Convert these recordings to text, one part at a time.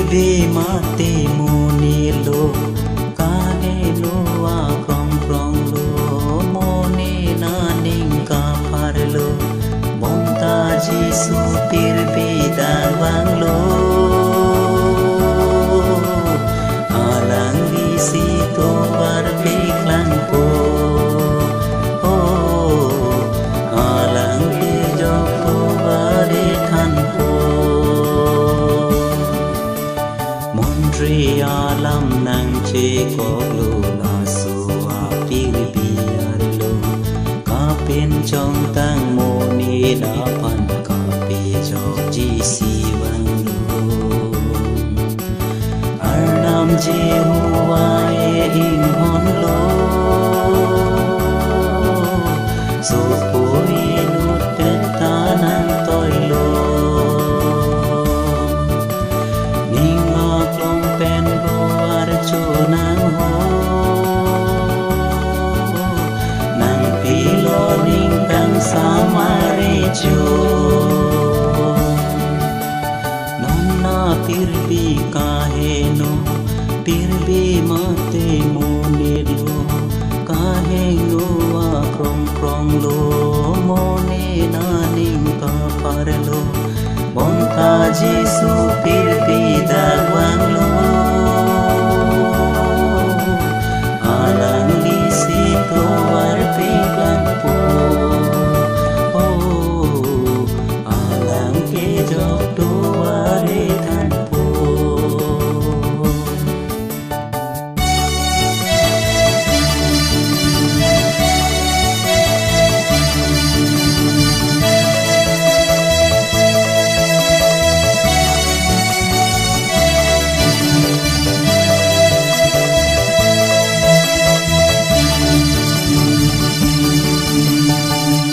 Pirbi mate moni lo kane lo a krong krong lo moni na ning ka par lo monta Jesu pirbi dawang lo alang isi to war pe klan po alang ke jok to bare than po alam nang che ko lo la so a pirbi ar lo ka pen chong tang mo ni da pan ka pe jok ji si wang lo ar nam Jehovah e in hon lo so po nu te ta nang toi lo nang ho nang pilo ning kang samare jo nonna pirbi kahe no pirbi mate mone lo kahe no a krong krong lo mone na ning ka par lo bonta Jesu pirbi dawang lo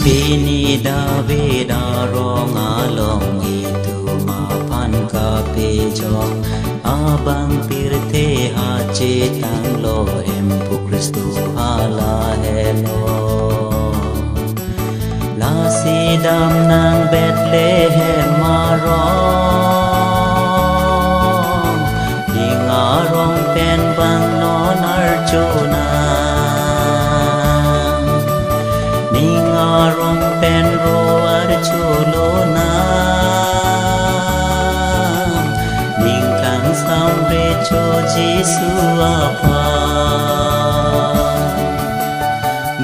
Pini da ve da rong along itu ma pan ka pe jong abang pirte ha che tang lo em pu Kristu hala hello la si dam nang Bethlehem ma rong ding a rong pen bang non ar chona rong pen ro ar chulo na ning kang sam re cho Jesu apa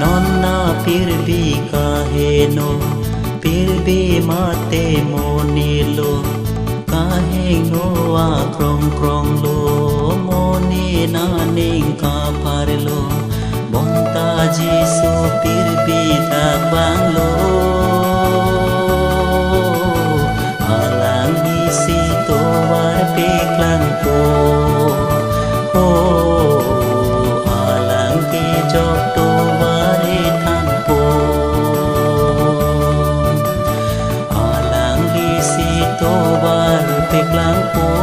nonna pirbi kahe no pirbi mate moni lo kahe no a krong krong lo moni na ning ka par lo bonta Jesu pirbi dawang lo alang isi to war pe klan po alang ke jok to ware than po alang isi to war pe klan po